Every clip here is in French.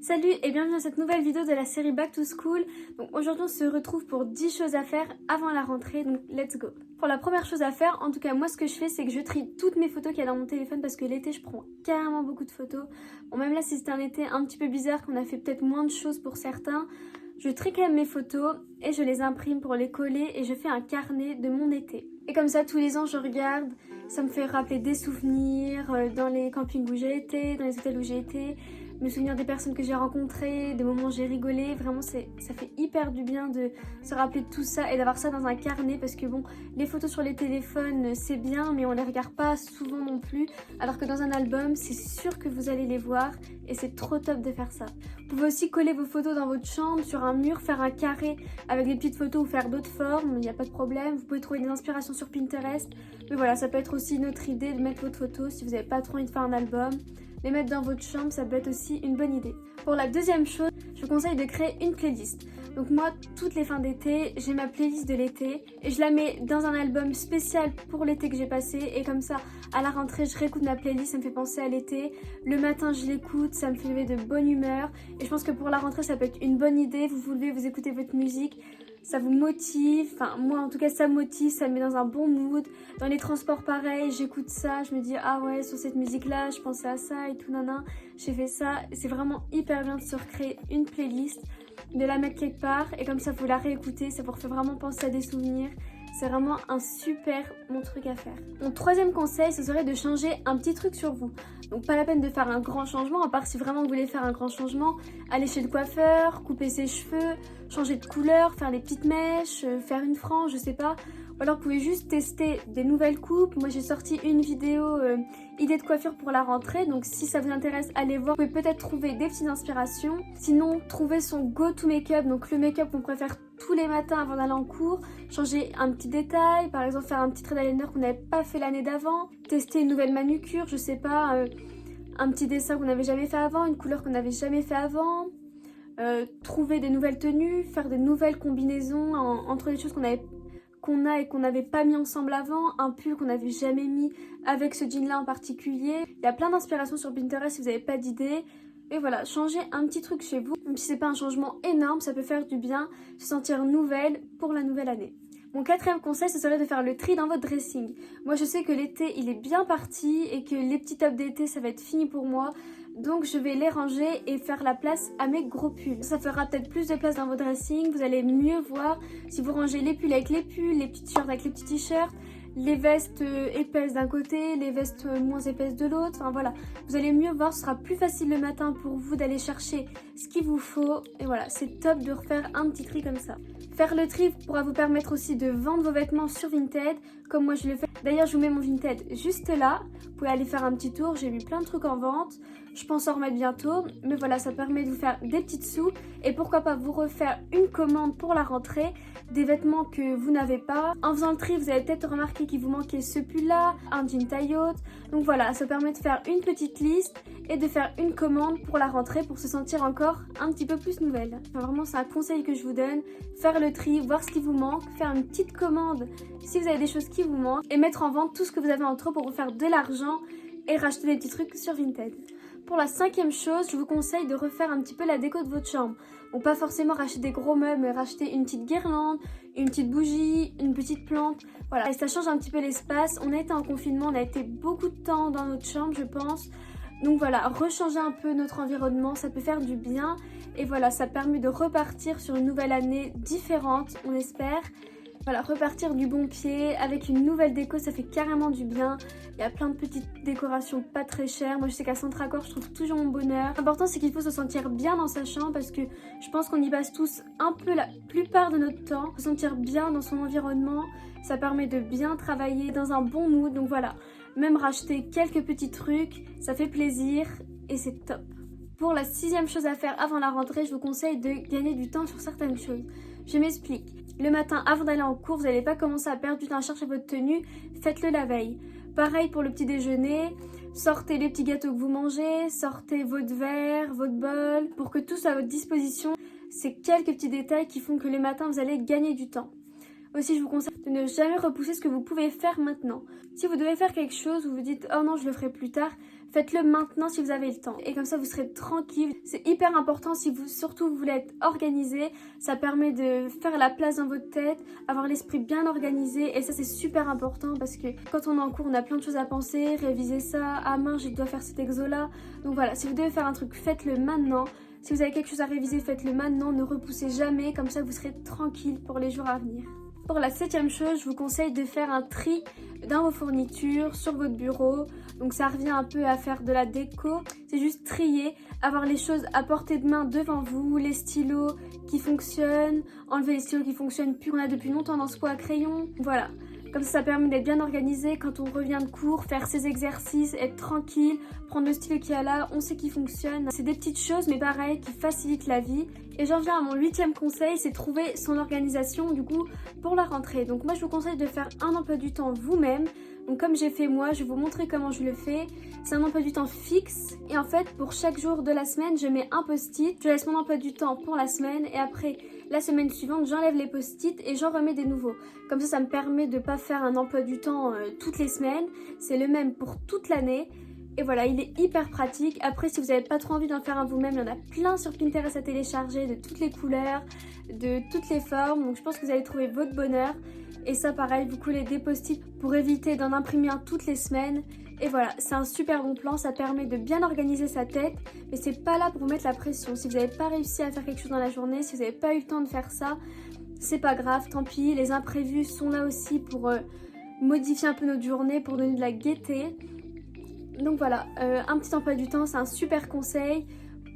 Salut et bienvenue dans cette nouvelle vidéo de la série Back to School. Donc aujourd'hui on se retrouve pour 10 choses à faire avant la rentrée, donc let's go. Pour la première chose à faire, en tout cas moi ce que je fais c'est que je trie toutes mes photos qu'il y a dans mon téléphone parce que l'été je prends carrément beaucoup de photos. Bon même là si c'était un été un petit peu bizarre qu'on a fait peut-être moins de choses pour certains, je trie quand même mes photos et je les imprime pour les coller et je fais un carnet de mon été. Et comme ça tous les ans je regarde, ça me fait rappeler des souvenirs dans les campings où j'ai été, dans les hôtels où j'ai été, me souvenir des personnes que j'ai rencontrées, des moments où j'ai rigolé. Vraiment ça fait hyper du bien de se rappeler de tout ça et d'avoir ça dans un carnet parce que bon, les photos sur les téléphones c'est bien mais on les regarde pas souvent non plus, alors que dans un album c'est sûr que vous allez les voir et c'est trop top de faire ça. Vous pouvez aussi coller vos photos dans votre chambre, sur un mur, faire un carré avec des petites photos ou faire d'autres formes, il n'y a pas de problème. Vous pouvez trouver des inspirations sur Pinterest, mais voilà, ça peut être aussi une autre idée de mettre votre photo si vous n'avez pas trop envie de faire un album. Les mettre dans votre chambre, ça peut être aussi une bonne idée. Pour la deuxième chose, je vous conseille de créer une playlist. Donc moi, toutes les fins d'été, j'ai ma playlist de l'été et je la mets dans un album spécial pour l'été que j'ai passé. Et comme ça, à la rentrée, je réécoute ma playlist, ça me fait penser à l'été. Le matin, je l'écoute, ça me fait lever de bonne humeur. Et je pense que pour la rentrée, ça peut être une bonne idée. Vous vous levez, vous écoutez votre musique. Ça vous motive, enfin moi en tout cas ça me motive, ça me met dans un bon mood. Dans les transports pareil, j'écoute ça, je me dis ah ouais sur cette musique là je pensais à ça et tout nana, j'ai fait ça. C'est vraiment hyper bien de se recréer une playlist, de la mettre quelque part et comme ça vous la réécoutez, ça vous refait vraiment penser à des souvenirs. C'est vraiment un super bon truc à faire. Mon troisième conseil, ce serait de changer un petit truc sur vous. Donc pas la peine de faire un grand changement, à part si vraiment vous voulez faire un grand changement. Aller chez le coiffeur, couper ses cheveux, changer de couleur, faire des petites mèches, faire une frange, je sais pas. Ou alors vous pouvez juste tester des nouvelles coupes. Moi j'ai sorti une vidéo idée de coiffure pour la rentrée. Donc si ça vous intéresse, allez voir. Vous pouvez peut-être trouver des petites inspirations. Sinon, trouver son go-to make-up. Donc le make-up qu'on préfère tous les matins avant d'aller en cours. Changer un petit détail. Par exemple faire un petit trait d'eyeliner qu'on n'avait pas fait l'année d'avant. Tester une nouvelle manucure, je sais pas. Un petit dessin qu'on n'avait jamais fait avant. Une couleur qu'on n'avait jamais fait avant. Trouver des nouvelles tenues. Faire des nouvelles combinaisons entre les choses qu'on a et qu'on n'avait pas mis ensemble avant, un pull qu'on n'avait jamais mis avec ce jean là en particulier. Il y a plein d'inspirations sur Pinterest si vous n'avez pas d'idée. Et voilà, changez un petit truc chez vous, même si c'est pas un changement énorme, ça peut faire du bien, se sentir nouvelle pour la nouvelle année. Mon quatrième conseil, ce serait de faire le tri dans votre dressing. Moi je sais que l'été il est bien parti et que les petits tops d'été ça va être fini pour moi. Donc je vais les ranger et faire la place à mes gros pulls. Ça fera peut-être plus de place dans votre dressing, vous allez mieux voir si vous rangez les pulls avec les pulls, les petits t-shirts avec les petits t-shirts, les vestes épaisses d'un côté, les vestes moins épaisses de l'autre. Enfin voilà, vous allez mieux voir, ce sera plus facile le matin pour vous d'aller chercher ce qu'il vous faut. Et voilà, c'est top de refaire un petit tri comme ça. Faire le tri pourra vous permettre aussi de vendre vos vêtements sur Vinted, comme moi je le fais. D'ailleurs, je vous mets mon Vinted juste là. Vous pouvez aller faire un petit tour, j'ai mis plein de trucs en vente. Je pense en remettre bientôt, mais voilà, ça permet de vous faire des petites sous et pourquoi pas vous refaire une commande pour la rentrée, des vêtements que vous n'avez pas. En faisant le tri, vous avez peut-être remarqué qu'il vous manquait ce pull-là, un jean taille haute. Donc voilà, ça permet de faire une petite liste et de faire une commande pour la rentrée pour se sentir encore un petit peu plus nouvelle. Enfin, vraiment, c'est un conseil que je vous donne. Faire le tri, voir ce qui vous manque, faire une petite commande si vous avez des choses qui vous manquent et mettre en vente tout ce que vous avez en trop pour vous faire de l'argent et racheter des petits trucs sur Vinted. Pour la cinquième chose, je vous conseille de refaire un petit peu la déco de votre chambre. Bon, pas forcément racheter des gros meubles, mais racheter une petite guirlande, une petite bougie, une petite plante. Voilà, et ça change un petit peu l'espace. On a été en confinement, on a été beaucoup de temps dans notre chambre, je pense. Donc voilà, rechanger un peu notre environnement, ça peut faire du bien. Et voilà, ça permet de repartir sur une nouvelle année différente, on espère. Voilà, repartir du bon pied avec une nouvelle déco, ça fait carrément du bien. Il y a plein de petites décorations pas très chères. Moi je sais qu'à Centracor je trouve toujours mon bonheur. L'important c'est qu'il faut se sentir bien dans sa chambre parce que je pense qu'on y passe tous un peu la plupart de notre temps. Se sentir bien dans son environnement, ça permet de bien travailler dans un bon mood. Donc voilà, même racheter quelques petits trucs, ça fait plaisir et c'est top. Pour la sixième chose à faire avant la rentrée, je vous conseille de gagner du temps sur certaines choses. Je m'explique. Le matin, avant d'aller en cours, vous n'allez pas commencer à perdre du temps à chercher votre tenue, faites-le la veille. Pareil pour le petit déjeuner, sortez les petits gâteaux que vous mangez, sortez votre verre, votre bol, pour que tout soit à votre disposition. C'est quelques petits détails qui font que le matin, vous allez gagner du temps. Aussi, je vous conseille de ne jamais repousser ce que vous pouvez faire maintenant. Si vous devez faire quelque chose, vous vous dites « Oh non, je le ferai plus tard », Faites-le maintenant si vous avez le temps. Et comme ça, vous serez tranquille. C'est hyper important si vous, surtout, vous voulez être organisé. Ça permet de faire la place dans votre tête, avoir l'esprit bien organisé. Et ça, c'est super important parce que quand on est en cours, on a plein de choses à penser, réviser ça. Ah mince, je dois faire cet exo-là. Donc voilà, si vous devez faire un truc, faites-le maintenant. Si vous avez quelque chose à réviser, faites-le maintenant. Ne repoussez jamais. Comme ça, vous serez tranquille pour les jours à venir. Pour la 7e chose, je vous conseille de faire un tri dans vos fournitures, sur votre bureau. Donc ça revient un peu à faire de la déco. C'est juste trier, avoir les choses à portée de main devant vous, les stylos qui fonctionnent, enlever les stylos qui fonctionnent plus, on a depuis longtemps dans ce pot à crayon. Voilà. Comme ça permet d'être bien organisé quand on revient de cours, faire ses exercices, être tranquille, prendre le stylo qu'il y a là, on sait qu'il fonctionne. C'est des petites choses mais pareil qui facilitent la vie. Et j'en viens à mon 8e conseil, c'est trouver son organisation du coup pour la rentrée. Donc moi je vous conseille de faire un emploi du temps vous-même. Donc comme j'ai fait moi, je vais vous montrer comment je le fais. C'est un emploi du temps fixe et en fait pour chaque jour de la semaine je mets un post-it. Je laisse mon emploi du temps pour la semaine et après la semaine suivante j'enlève les post-it et j'en remets des nouveaux. Comme ça me permet de ne pas faire un emploi du temps toutes les semaines. C'est le même pour toute l'année. Et voilà, il est hyper pratique. Après, si vous n'avez pas trop envie d'en faire un vous-même, il y en a plein sur Pinterest à télécharger, de toutes les couleurs, de toutes les formes. Donc je pense que vous allez trouver votre bonheur. Et ça, pareil, vous coulez des post-it pour éviter d'en imprimer un toutes les semaines. Et voilà, c'est un super bon plan. Ça permet de bien organiser sa tête. Mais c'est pas là pour vous mettre la pression. Si vous n'avez pas réussi à faire quelque chose dans la journée, si vous n'avez pas eu le temps de faire ça, c'est pas grave, tant pis. Les imprévus sont là aussi pour modifier un peu notre journée, pour donner de la gaieté. Donc voilà, un petit emploi du temps, c'est un super conseil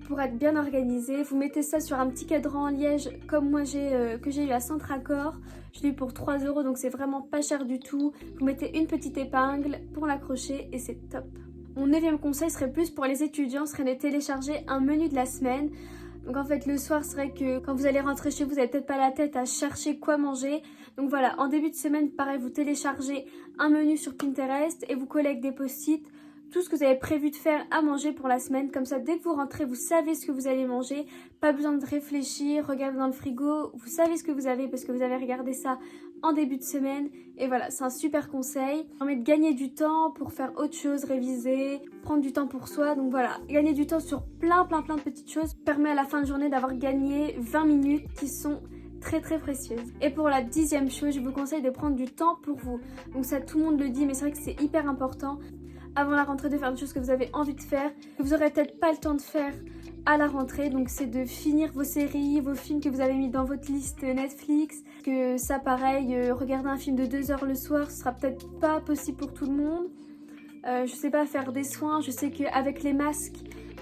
pour être bien organisé. Vous mettez ça sur un petit cadran en liège comme moi que j'ai eu à Centracor. Je l'ai eu pour 3 € donc c'est vraiment pas cher du tout. Vous mettez une petite épingle pour l'accrocher et c'est top. Mon 9e conseil serait plus pour les étudiants, serait de télécharger un menu de la semaine. Donc en fait le soir c'est vrai que quand vous allez rentrer chez vous, vous n'avez peut-être pas la tête à chercher quoi manger. Donc voilà, en début de semaine pareil, vous téléchargez un menu sur Pinterest et vous collez avec des post-it tout ce que vous avez prévu de faire à manger pour la semaine. Comme ça, dès que vous rentrez, vous savez ce que vous allez manger. Pas besoin de réfléchir, regardez dans le frigo. Vous savez ce que vous avez parce que vous avez regardé ça en début de semaine. Et voilà, c'est un super conseil. Ça permet de gagner du temps pour faire autre chose, réviser, prendre du temps pour soi. Donc voilà, gagner du temps sur plein de petites choses permet à la fin de journée d'avoir gagné 20 minutes qui sont très précieuses. Et pour la 10e chose, je vous conseille de prendre du temps pour vous. Donc ça, tout le monde le dit, mais c'est vrai que c'est hyper important. Avant la rentrée, de faire des choses que vous avez envie de faire, que vous aurez peut-être pas le temps de faire à la rentrée. Donc c'est de finir vos séries, vos films que vous avez mis dans votre liste Netflix. Que ça pareil, regarder un film de 2 heures le soir, ce sera peut-être pas possible pour tout le monde. Je sais pas, faire des soins. Je sais qu'avec les masques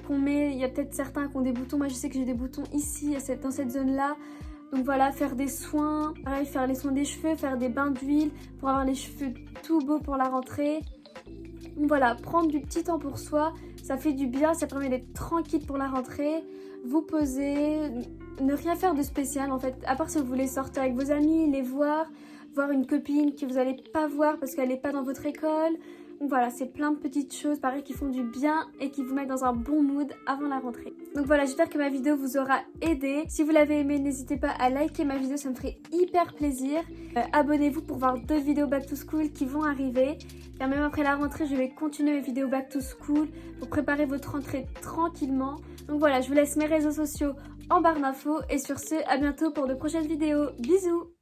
qu'on met, il y a peut-être certains qui ont des boutons. Moi je sais que j'ai des boutons ici, dans cette zone-là. Donc voilà, faire des soins, pareil, faire les soins des cheveux, faire des bains d'huile pour avoir les cheveux tout beaux pour la rentrée. Donc voilà, prendre du petit temps pour soi, ça fait du bien, ça permet d'être tranquille pour la rentrée, vous poser, ne rien faire de spécial en fait, à part si vous voulez sortir avec vos amis, les voir une copine que vous n'allez pas voir parce qu'elle n'est pas dans votre école. Donc voilà, c'est plein de petites choses pareil qui font du bien et qui vous mettent dans un bon mood avant la rentrée. Donc voilà, j'espère que ma vidéo vous aura aidé. Si vous l'avez aimé, n'hésitez pas à liker ma vidéo, ça me ferait hyper plaisir. Abonnez-vous pour voir d'autres vidéos back to school qui vont arriver. Et même après la rentrée, je vais continuer mes vidéos back to school pour préparer votre rentrée tranquillement. Donc voilà, je vous laisse mes réseaux sociaux en barre d'infos. Et sur ce, à bientôt pour de prochaines vidéos. Bisous!